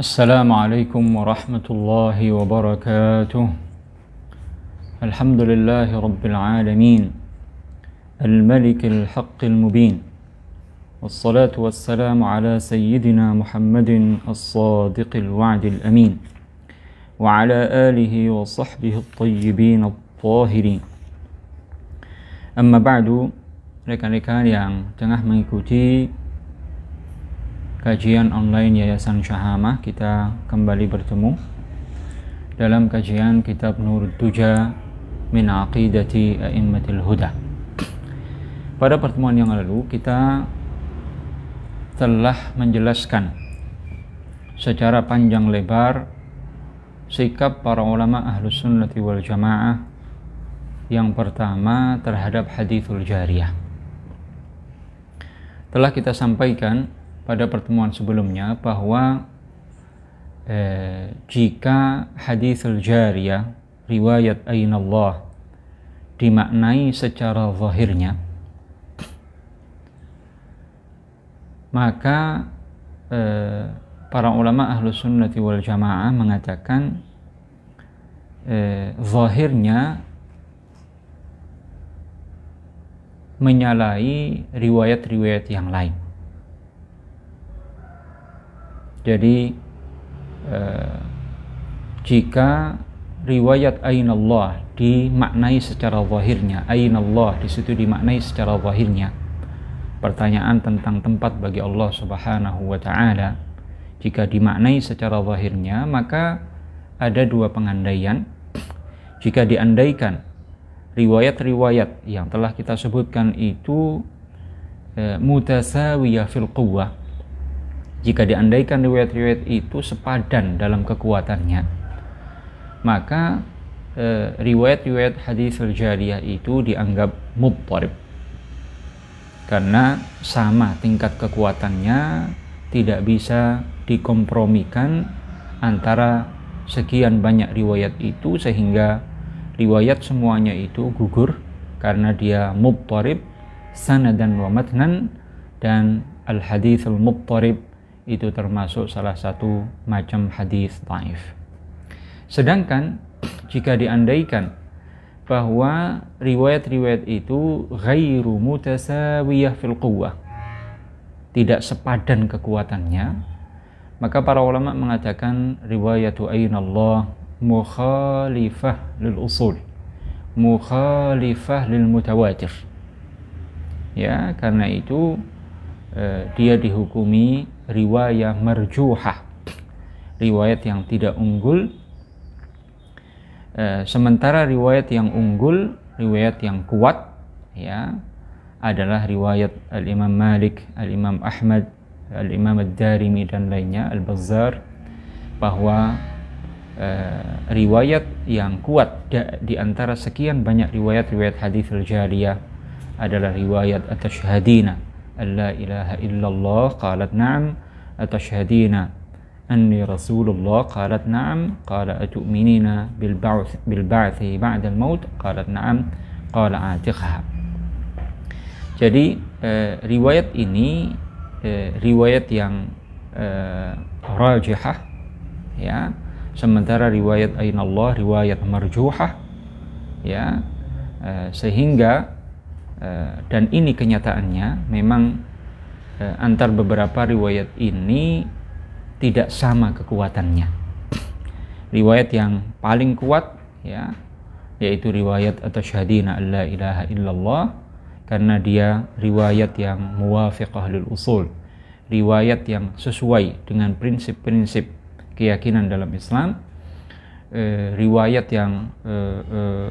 Assalamualaikum warahmatullahi wabarakatuh. Alhamdulillahi rabbil alamin. Al-malikil haqqil mubin. Wassalatu wassalamu ala sayyidina Muhammadin as-sadiqil wa'dil amin. Wa ala alihi wa sahbihi at-tayyibin at-tahirin. Amma ba'du, rekan-rekan yang tengah mengikuti kajian online Yayasan Syahamah, kita kembali bertemu dalam kajian kitab Nurud Duja min Aqidati A'immatil Huda. Pada pertemuan yang lalu kita telah menjelaskan secara panjang lebar sikap para ulama Ahlus Sunnati wal Jamaah yang pertama terhadap hadithul jariyah. Telah kita sampaikan pada pertemuan sebelumnya bahwa jika hadithul jariyah riwayat Ainallah dimaknai secara zahirnya, maka para ulama Ahlus Sunnati wal Jamaah mengatakan zahirnya menyalahi riwayat-riwayat yang lain. Jadi jika riwayat Ainallah dimaknai secara zahirnya, Ainallah di situ dimaknai secara zahirnya, pertanyaan tentang tempat bagi Allah Subhanahu wa taala, jika dimaknai secara zahirnya, maka ada dua pengandaian. Jika diandaikan riwayat-riwayat yang telah kita sebutkan itu mutasawiyah fil quwwah, jika diandaikan riwayat-riwayat itu sepadan dalam kekuatannya, maka riwayat-riwayat hadithul jariyah itu dianggap mudtarib, karena sama tingkat kekuatannya, tidak bisa dikompromikan antara sekian banyak riwayat itu, sehingga riwayat semuanya itu gugur karena dia mudtarib sanadan wa matnan. Dan al-hadithul mudtarib itu termasuk salah satu macam hadis dhaif. Sedangkan jika diandaikan bahwa riwayat-riwayat itu ghairu mutasawiyah fil quwwah, tidak sepadan kekuatannya, maka para ulama mengatakan riwayatu Ainallah mukhalifah lil usul, mukhalifah lil mutawatir. Ya, karena itu dia dihukumi riwayat marjuhah, riwayat yang tidak unggul. Sementara riwayat yang unggul, riwayat yang kuat, ya, adalah riwayat Al-Imam Malik, Al-Imam Ahmad, Al-Imam Ad-Darimi dan lainnya, Al-Bazzar, bahwa riwayat yang kuat di antara sekian banyak riwayat-riwayat hadithul jariyah adalah riwayat at-tashhadina la ilaha illallah qalat na'am, atashhadina anni rasulullah qalat na'am, qala atu'minina bil ba'thi ba'da al-maut qalat na'am, qala atiqha. Jadi riwayat ini riwayat yang rajihah, ya, sementara riwayat Ainallah riwayat marjuhah, ya, sehingga dan ini kenyataannya memang antar beberapa riwayat ini tidak sama kekuatannya. Riwayat yang paling kuat, ya, yaitu riwayat at-tashhadina la ilaha illallah, karena dia riwayat yang muwafiqah lil usul, riwayat yang sesuai dengan prinsip-prinsip keyakinan dalam Islam, riwayat yang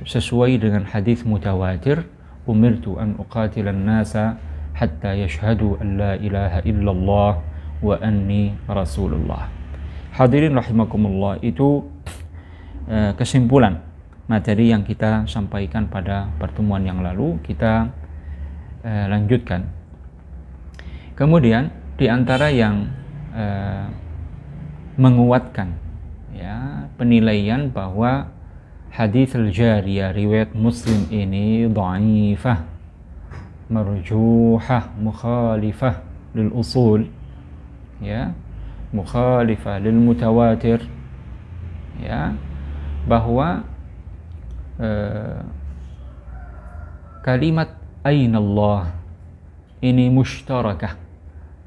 sesuai dengan hadis mutawatir, umirtu an uqatilan nasa hatta yashhadu an la ilaha illallah wa anni rasulullah. Hadirin rahimakumullah, itu kesimpulan materi yang kita sampaikan pada pertemuan yang lalu. Kita lanjutkan. Kemudian di antara yang menguatkan, ya, penilaian bahwa hadithul jariyah riwayat Muslim ini dhaifah, marjuhah, mukhalifah lil usul, ya, mukhalifah lil mutawatir, ya, bahwa kalimat aina Allah ini mushtarakah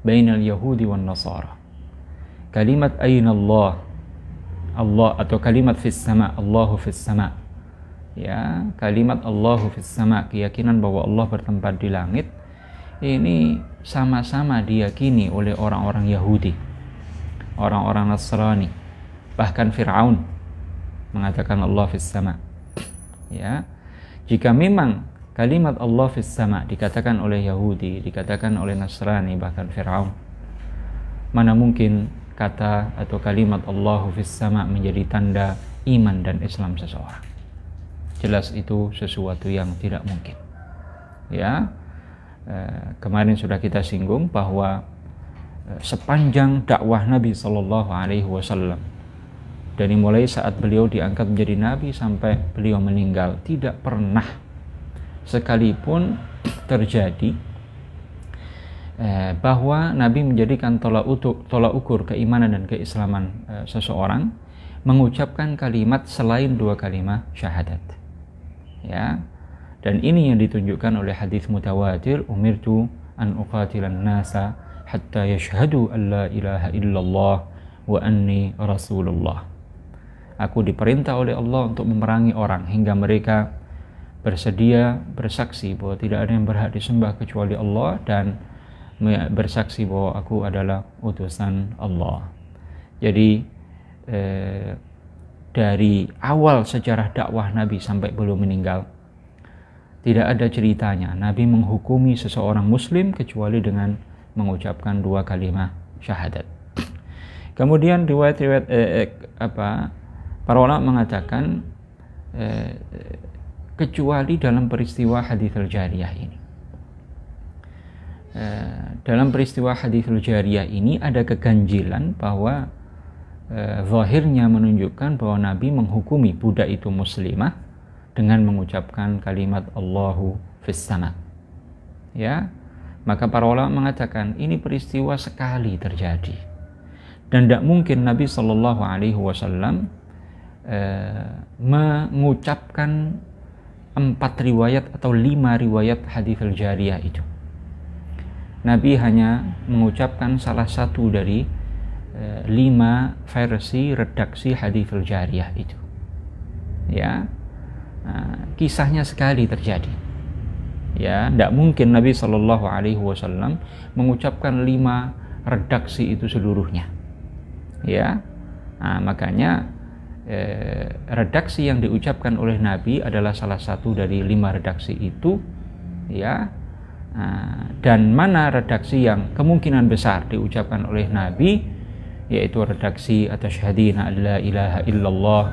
bainal yahudi wan nasara. Kalimat aina Allah, Allah atau kalimat fis sama, Allahu fis sama, ya, kalimat Allahu fis sama, keyakinan bahwa Allah bertempat di langit, ini sama-sama diyakini oleh orang-orang Yahudi, orang-orang Nasrani, bahkan Fir'aun mengatakan Allah fis sama. Ya, jika memang kalimat Allah fis sama dikatakan oleh Yahudi, dikatakan oleh Nasrani, bahkan Fir'aun, mana mungkin kata atau kalimat Allahu fis sama menjadi tanda iman dan Islam seseorang? Jelas itu sesuatu yang tidak mungkin. Ya, kemarin sudah kita singgung bahwa sepanjang dakwah Nabi Sallallahu Alaihi Wasallam, dari mulai saat beliau diangkat menjadi Nabi sampai beliau meninggal, tidak pernah sekalipun terjadi bahwa Nabi menjadikan tolak ukur keimanan dan keislaman seseorang mengucapkan kalimat selain dua kalimat syahadat. Ya, dan ini yang ditunjukkan oleh hadis mutawatir, umirtu an uqatilan nasa hatta yashhadu an la ilaha illallah wa anni rasulullah. Aku diperintah oleh Allah untuk memerangi orang hingga mereka bersedia bersaksi bahwa tidak ada yang berhak disembah kecuali Allah dan bersaksi bahwa aku adalah utusan Allah. Jadi dari awal sejarah dakwah Nabi sampai beliau meninggal, tidak ada ceritanya Nabi menghukumi seseorang muslim kecuali dengan mengucapkan dua kalimat syahadat. Kemudian riwayat-riwayat para ulama mengatakan kecuali dalam peristiwa hadithul jariyah ini. Dalam peristiwa hadithul jariyah ini ada keganjilan bahwa zahirnya menunjukkan bahwa Nabi menghukumi budak itu muslimah dengan mengucapkan kalimat Allahu fis sama. Ya, maka para ulama mengatakan ini peristiwa sekali terjadi dan tidak mungkin Nabi Shallallahu Alaihi Wasallam mengucapkan 4 riwayat atau 5 riwayat hadithul jariyah itu. Nabi hanya mengucapkan salah satu dari 5 versi redaksi hadithul jariyah itu. Ya, kisahnya sekali terjadi. Ya, tidak mungkin Nabi Shallallahu Alaihi Wasallam mengucapkan 5 redaksi itu seluruhnya. Ya, makanya redaksi yang diucapkan oleh Nabi adalah salah satu dari 5 redaksi itu. Ya, dan mana redaksi yang kemungkinan besar diucapkan oleh Nabi, yaitu redaksi atashhadina an la ilaha illallah,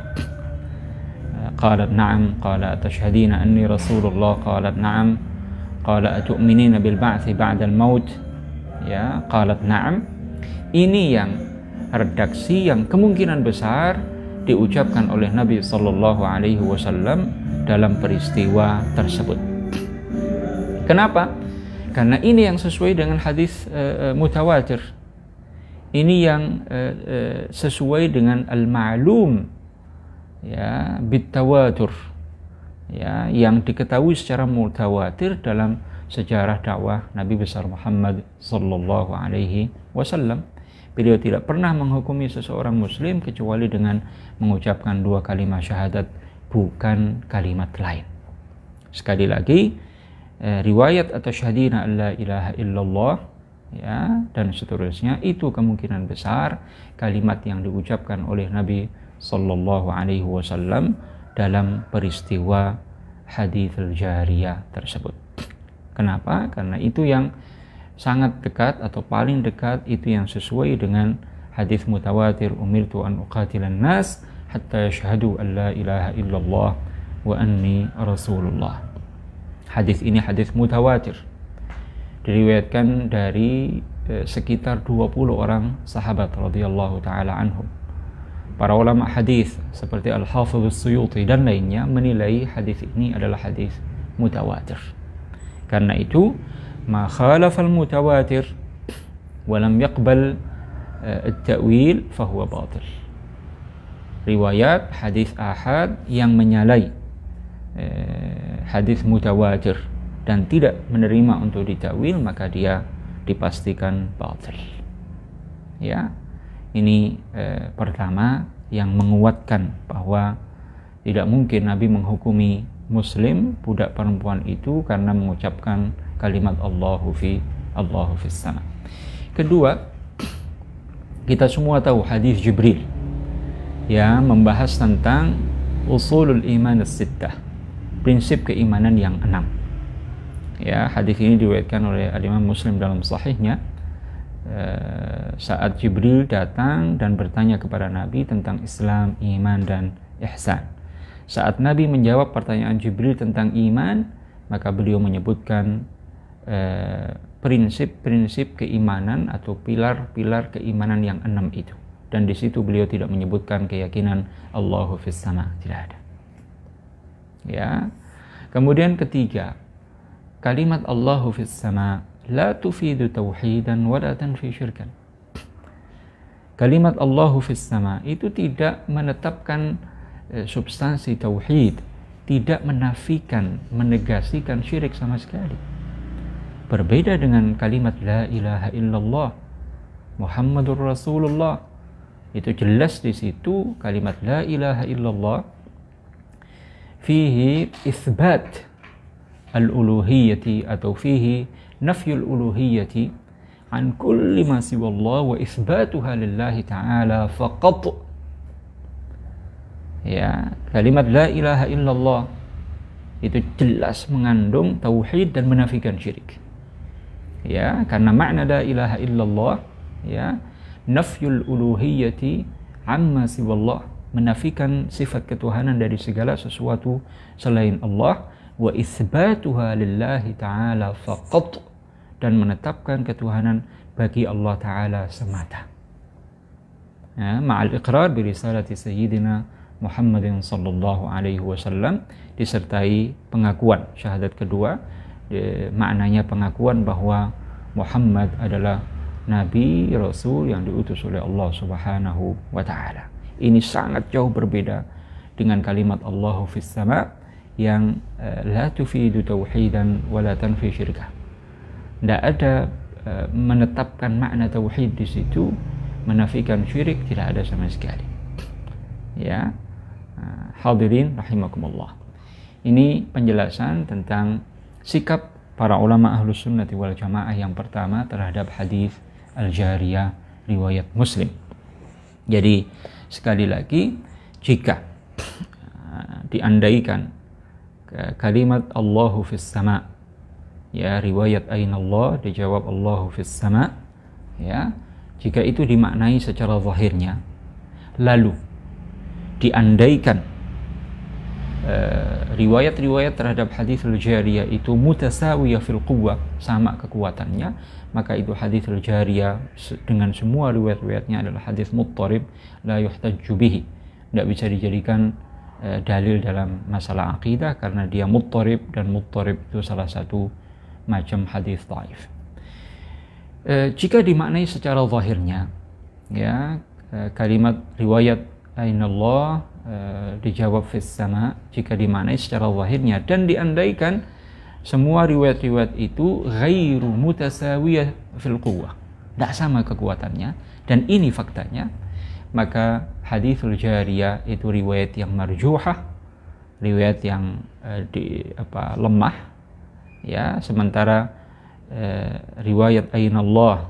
qalat na'am, qala atashhadina anni rasulullah, qalat na'am, qala atu'minina bil ba'thi ba'dal maut, ya, qalat na'am. Ini yang redaksi yang kemungkinan besar diucapkan oleh Nabi Sallallahu Alaihi Wasallam dalam peristiwa tersebut. Kenapa? Karena ini yang sesuai dengan hadis mutawatir. Ini yang sesuai dengan al-ma'lum, ya, bitawatur, ya, yang diketahui secara mutawatir dalam sejarah dakwah Nabi besar Muhammad Sallallahu Alaihi Wasallam. Beliau tidak pernah menghukumi seseorang muslim kecuali dengan mengucapkan 2 kalimat syahadat, bukan kalimat lain. Sekali lagi, riwayat atau syahadina la ilaha illallah, ya, dan seterusnya, itu kemungkinan besar kalimat yang diucapkan oleh Nabi Sallallahu Alaihi Wasallam dalam peristiwa hadithul jariyah tersebut. Kenapa? Karena itu yang sangat dekat atau paling dekat, itu yang sesuai dengan hadis mutawatir, umirtu an uqatilan nas hatta yashhadu an la ilaha illallah wa anni rasulullah. Hadis ini hadis mutawatir, diriwayatkan dari sekitar 20 orang sahabat radhiyallahu taala anhum. Para ulama hadis seperti Al-Hafidz As-Suyuti dan lainnya menilai hadis ini adalah hadis mutawatir. Karena itu ma khalafal mutawatir wa lam yaqbal at-ta'wil fahuwa batil. Riwayat hadis ahad yang menyalahi hadis mutawatir dan tidak menerima untuk ditakwil, maka dia dipastikan batil. Ya, ini pertama yang menguatkan bahwa tidak mungkin Nabi menghukumi Muslim budak perempuan itu karena mengucapkan kalimat Allahu fis sama. Kedua, kita semua tahu hadis Jibril yang membahas tentang usulul iman as-sittah, prinsip keimanan yang 6. Ya, hadis ini diriwayatkan oleh Imam Muslim dalam sahihnya. Saat Jibril datang dan bertanya kepada Nabi tentang Islam, iman, dan ihsan. Saat Nabi menjawab pertanyaan Jibril tentang iman, maka beliau menyebutkan prinsip-prinsip keimanan atau pilar-pilar keimanan yang 6 itu. Dan di situ beliau tidak menyebutkan keyakinan Allahu fis sama, tidak ada. Ya. Kemudian ketiga, kalimat Allahu fis sama la tufidu tauhidan wa la tanfi syirkan. Kalimat Allahu fis sama itu tidak menetapkan substansi tauhid, tidak menafikan, menegasikan syirik sama sekali. Berbeda dengan kalimat la ilaha illallah Muhammadur Rasulullah. Itu jelas di situ kalimat la ilaha illallah fihi itsbat al-uluhiyyati atau fihi nafyul uluhiyyati an kulli ma siwallah wa itsbatuha lillahi ta'ala faqat. Ya, kalimat la ilaha illallah itu jelas mengandung tauhid dan menafikan syirik. Ya, karena makna la ilaha illallah, ya, nafyul uluhiyyati amma siwallah, menafikan sifat ketuhanan dari segala sesuatu selain Allah, wa itsbatuha lillahi ta'ala faqat, dan menetapkan ketuhanan bagi Allah Ta'ala semata. Ya, ma'al iqrar bi risalati sayyidina Muhammadin sallallahu alaihi wasallam, disertai pengakuan syahadat kedua, maknanya pengakuan bahwa Muhammad adalah Nabi Rasul yang diutus oleh Allah Subhanahu wa Ta'ala. Ini sangat jauh berbeda dengan kalimat Allahu fis sama yang la tufidu tauhidan wa la tanfi syirkah. Tidak ada menetapkan makna tauhid di situ, menafikan syirik tidak ada sama sekali. Ya, hadirin rahimakumullah. Ini penjelasan tentang sikap para ulama ahlus sunnati wal jamaah yang pertama terhadap hadis al-jariyah riwayat Muslim. Jadi sekali lagi, jika diandaikan kalimat Allahu fis sama, ya, riwayat aina Allah dijawab Allahu fis sama, ya, jika itu dimaknai secara zahirnya, lalu diandaikan riwayat-riwayat terhadap hadis al-jariyah itu mutasawiyah fil quwwah, sama kekuatannya, maka itu hadis al-jariyah dengan semua riwayat-riwayatnya adalah hadis muttarib la yuhtajju bihi, tidak bisa dijadikan dalil dalam masalah akidah karena dia muttarib, dan muttarib itu salah satu macam hadis dhaif. Jika dimaknai secara zahirnya, ya, kalimat riwayat aina Allah dijawab fis sama, jika dimaknai secara zahirnya dan diandaikan semua riwayat-riwayat itu ghairu mutasawiyah fil quwwah, tidak sama kekuatannya, dan ini faktanya, maka haditsul jariyah itu riwayat yang marjuhah, riwayat yang lemah, ya, sementara riwayat aina Allah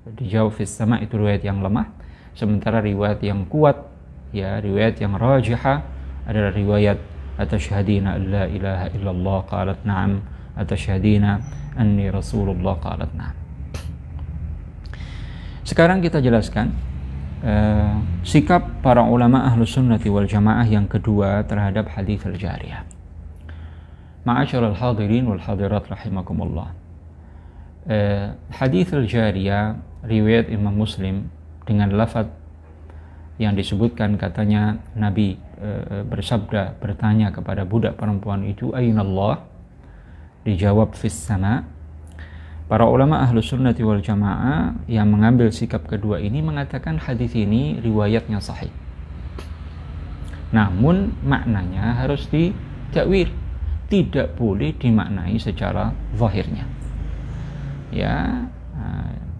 dijawab fis sama itu riwayat yang lemah, sementara riwayat yang kuat, ya, riwayat yang rajihah adalah riwayat atashhadina alla ilaha illallah qalat na'am, atashhadina anni rasulullah qalat na'am. Sekarang kita jelaskan sikap para ulama ahlus sunnati wal jamaah yang kedua terhadap hadits al-jariyah. Ma'asyiral hadirin wal hadirat rahimakumullah. Hadits al-jariyah riwayat Imam Muslim dengan lafaz yang disebutkan, katanya Nabi bersabda, bertanya kepada budak perempuan itu, aina Allah, dijawab fis sama. Para ulama ahlus sunnati wal jamaah yang mengambil sikap kedua ini mengatakan hadis ini riwayatnya sahih. Namun maknanya harus ditakwil, tidak boleh dimaknai secara zahirnya. Ya,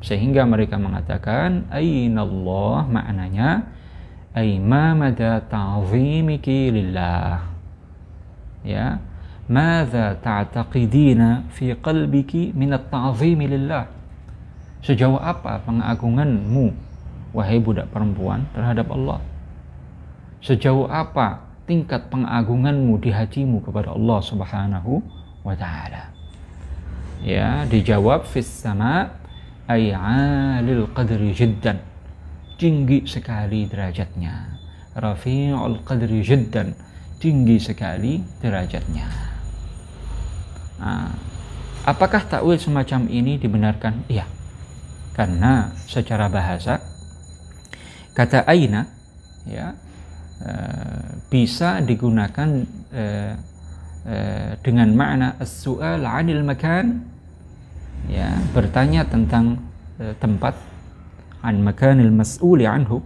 sehingga mereka mengatakan ainallah, maknanya ay ma mada ta'zimiki lillah. Ya, madza ta'taqidina fi qalbiki min at-ta'zimi lillah. Sejauh apa pengagunganmu wahai budak perempuan terhadap Allah? Sejauh apa tingkat pengagunganmu di hatimu kepada Allah Subhanahu wa taala? Ya, dijawab fis sama ay 'alil qadri jiddan, tinggi sekali derajatnya. Rafi'ul qadri jiddan, tinggi sekali derajatnya. Apakah takwil semacam ini dibenarkan? Iya. Karena secara bahasa kata aina ya bisa digunakan dengan makna as-su'al 'anil makan, ya, bertanya tentang tempat, an makanil mas'uli anhu,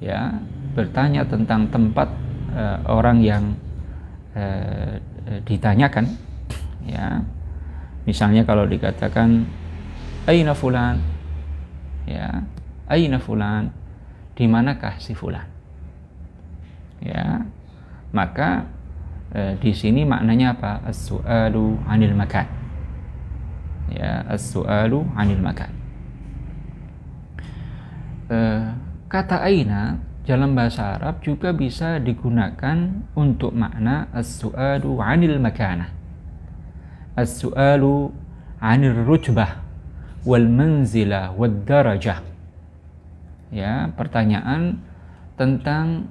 ya, bertanya tentang tempat orang yang ditanyakan, ya. Misalnya kalau dikatakan aina fulan, ya, aina fulan, di manakah si fulan, ya, maka di sini maknanya apa? As-su'alu 'anil makan, ya, as-su'alu 'anil makan. Kata aina dalam bahasa Arab juga bisa digunakan untuk makna as-su'alu 'anil makanah, as-su'alu 'anil rutbah wal manzilah wad darajah, ya, pertanyaan tentang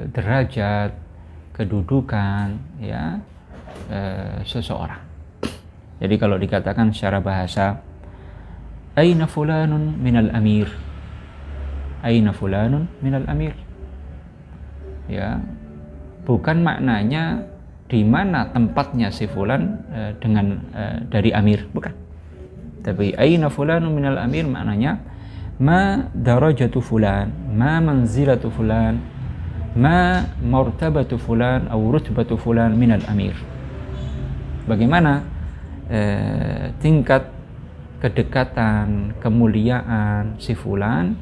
derajat, kedudukan, ya, seseorang. Jadi kalau dikatakan secara bahasa aina fulanun minal amir, aina fulanun minal amir, ya, bukan maknanya di mana tempatnya si fulan dengan dari amir, bukan. Tapi aina fulanun minal amir maknanya ma darajatu fulan, ma manzilatu fulan, ma martabatu fulan atau rutbatu fulan minal amir. Bagaimana tingkat kedekatan, kemuliaan si fulan,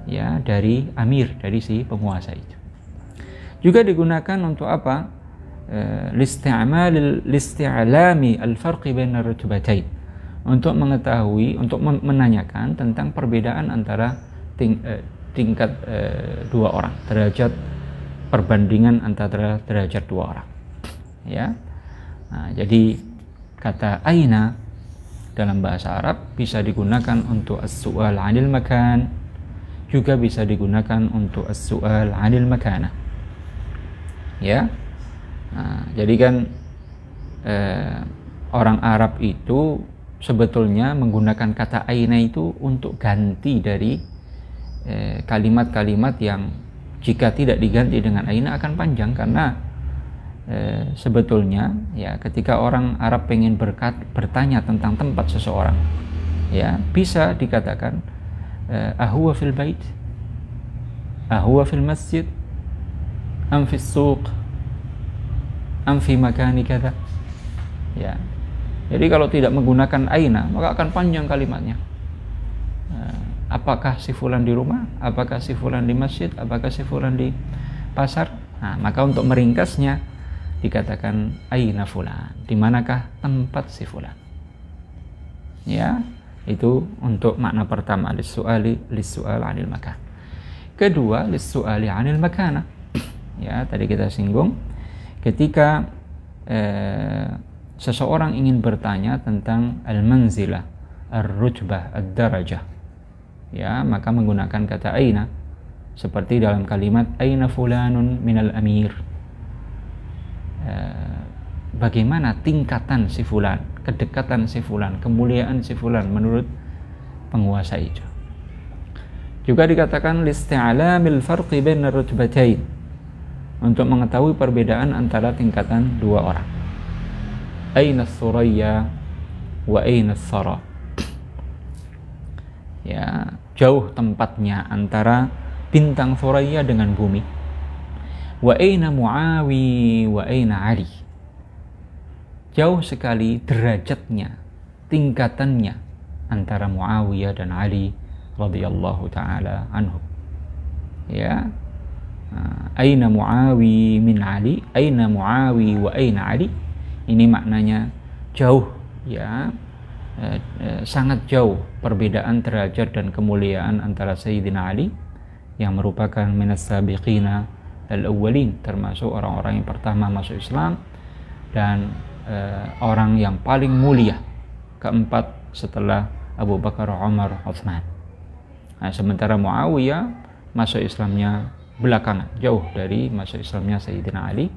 ya, dari amir, dari si penguasa itu. Juga digunakan untuk apa? Listi'alami al-farqi baina ar-rutbatain, untuk mengetahui, untuk menanyakan tentang perbedaan antara tingkat dua orang, derajat perbandingan antara derajat dua orang, ya. Nah, jadi kata aina dalam bahasa Arab bisa digunakan untuk as-su'al 'anil makan, juga bisa digunakan untuk as-su'al 'anil makanah, ya. Nah, jadi kan orang Arab itu sebetulnya menggunakan kata aina itu untuk ganti dari kalimat-kalimat yang jika tidak diganti dengan aina akan panjang. Karena sebetulnya, ya, ketika orang Arab pengen bertanya tentang tempat seseorang, ya, bisa dikatakan ahuwa fil bait, ahuwa fil masjid, am fis suq, am fi makani kadza, ya. Jadi kalau tidak menggunakan aina maka akan panjang kalimatnya. Apakah si fulan di rumah, apakah si fulan di masjid, apakah si fulan di pasar. Nah, maka untuk meringkasnya dikatakan aina fulan, di manakah tempat si fulan, ya. Itu untuk makna pertama, lis-su'al 'anil makan. Kedua, lis-su'ali 'anil makanah, ya, tadi kita singgung ketika seseorang ingin bertanya tentang al-manzilah, ar-rutbah, ad-darajah, ya, maka menggunakan kata aina, seperti dalam kalimat aina fulanun minal amir, bagaimana tingkatan si fulan, kedekatan si fulan, kemuliaan si fulan menurut penguasa itu. Juga dikatakan listi'alamil farqi bainar rutbatain, untuk mengetahui perbedaan antara tingkatan dua orang. Aina as-suraya wa aina as-sara, ya, jauh tempatnya antara bintang Thuraya dengan bumi. Wa aina Muawi wa aina Ali, jauh sekali derajatnya, tingkatannya antara Muawiyah dan Ali radhiyallahu taala anhu. Ya, aina Muawi min Ali, aina Muawi wa aina Ali. Ini maknanya jauh, ya, sangat jauh perbedaan derajat dan kemuliaan antara Sayyidina Ali yang merupakan minas sabiqina al-awwalin, termasuk orang-orang yang pertama masuk Islam, dan orang yang paling mulia keempat setelah Abu Bakar, Umar, Utsman. Nah, sementara Muawiyah masuk Islamnya belakangan, jauh dari masuk Islamnya Sayyidina Ali,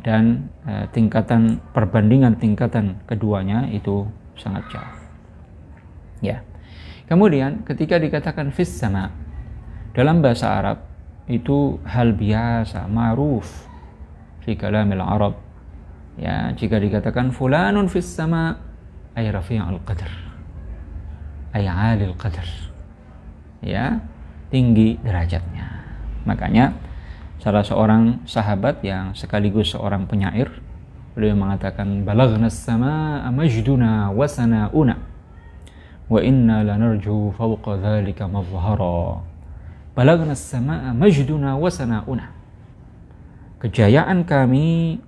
dan tingkatan perbandingan tingkatan keduanya itu sangat jauh. Ya. Kemudian ketika dikatakan fis sama, dalam bahasa Arab itu hal biasa, ma'ruf fi kalamil Arab. Ya, jika dikatakan fulanun fis sama ay rafi'ul qadr, ay 'alil qadr. Ya, tinggi derajatnya. Makanya salah seorang sahabat yang sekaligus seorang penyair, beliau mengatakan balaghna as-samaa'a majduna wa sana'una wa inna lanarju fawqa dhalika mazhara. Balaghna as-samaa'a majduna wa sana'una. Kejayaan kami,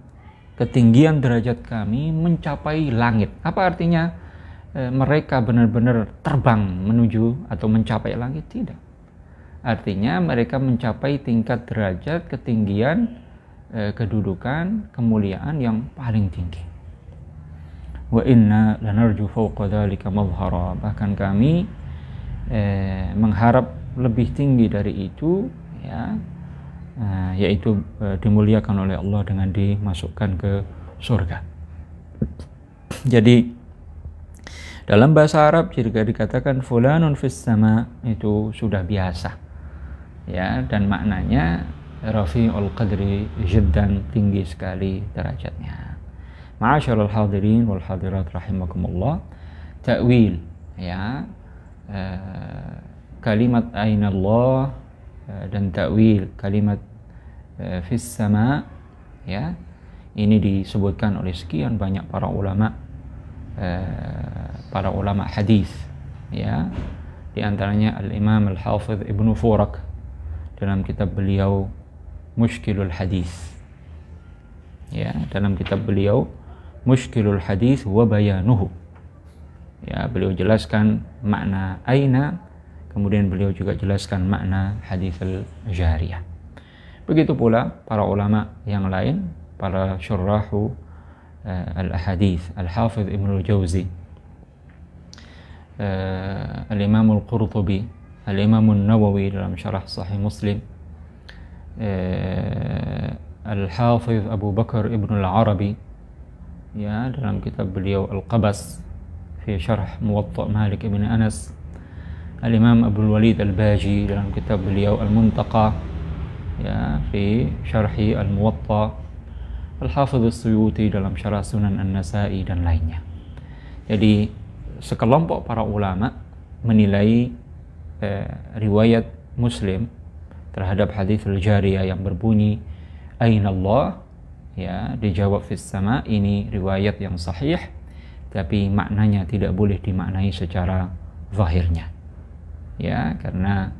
ketinggian derajat kami mencapai langit. Apa artinya mereka benar-benar terbang menuju atau mencapai langit? Tidak. Artinya mereka mencapai tingkat derajat, ketinggian, kedudukan, kemuliaan yang paling tinggi. Wa inna lanarju fawqa dhalika mazhara. Bahkan kami mengharap lebih tinggi dari itu, ya, yaitu dimuliakan oleh Allah dengan dimasukkan ke surga. Jadi dalam bahasa Arab jika dikatakan fulanun fis sama, itu sudah biasa, ya, dan maknanya rafi'ul qadri, jiddan, tinggi sekali derajatnya. Ma'asyiral hadirin wal hadirat rahimakumullah, ta'wil, ya, kalimat aina Allah dan ta'wil kalimat fis sama, ya, ini disebutkan oleh sekian banyak para ulama hadis, ya, di antaranya Al-Imam Al-Hafidh Ibnu Furak dalam kitab beliau Mushkilul Hadis, ya, dalam kitab beliau Mushkilul Hadis wa Bayanuhu, ya, beliau jelaskan makna aina, kemudian beliau juga jelaskan makna hadis al-jariyah. Begitu pula para ulama yang lain, para syurrahu al-ahadith, Al-Hafidh Ibnu Jauzi, Al-Imam Al-Qurtubi, Al-Imam An-Nawawi dalam syarah Sahih Muslim, Al-Hafidh Abu Bakar Ibnu Al-Arabi, ya, dalam kitab beliau Al-Qabas fi syarah Muwatta Malik Ibn Anas, Al-Imam Abdul Walid Al-Baji dalam kitab beliau Al-Muntaqa, ya, fi syarhi Al-Muwatta, Al-Hafidh As-Suyuti dalam syarah Sunan An-Nasa'i, dan lainnya. Jadi sekelompok para ulama menilai riwayat Muslim terhadap hadis al-jariyah yang berbunyi aina Allah, ya, dijawab fis sama, ini riwayat yang sahih, tapi maknanya tidak boleh dimaknai secara zahirnya, ya, karena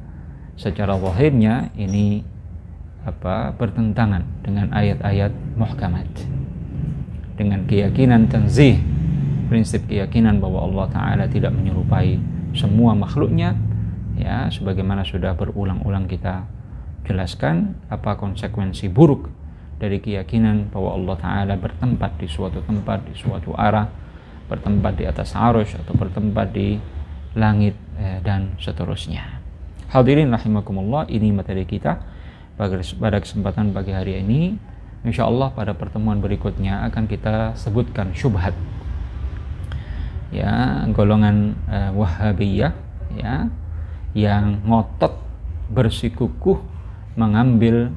secara zahirnya ini bertentangan dengan ayat-ayat muhkamat, dengan keyakinan tanzih, prinsip keyakinan bahwa Allah Ta'ala tidak menyerupai semua makhluknya, ya, sebagaimana sudah berulang-ulang kita jelaskan apa konsekuensi buruk dari keyakinan bahwa Allah Ta'ala bertempat di suatu tempat, di suatu arah, bertempat di atas arusy atau bertempat di langit, dan seterusnya. Hadirin rahimakumullah, ini materi kita pada kesempatan pagi hari ini. Insyaallah pada pertemuan berikutnya akan kita sebutkan syubhat, ya, golongan Wahhabiyah, ya, yang ngotot bersikukuh mengambil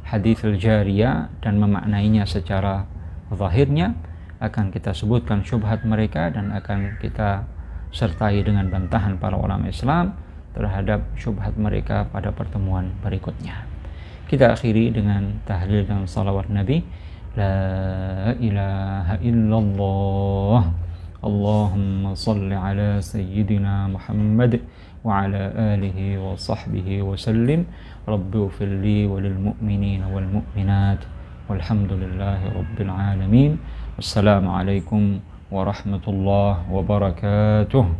hadits al-jariyah dan memaknainya secara zahirnya. Akan kita sebutkan syubhat mereka dan akan kita sertai dengan bantahan para ulama Islam terhadap syubhat mereka pada pertemuan berikutnya. Kita akhiri dengan tahlil dan salawat Nabi. La ilaha illallah. Allahumma salli ala sayyidina Muhammad wa ala alihi wa sahbihi wa sallim. Rabbi ighfir li wa lil mu'minina wal mu'minat. Walhamdulillahi rabbil alamin. Wassalamualaikum warahmatullahi wabarakatuh.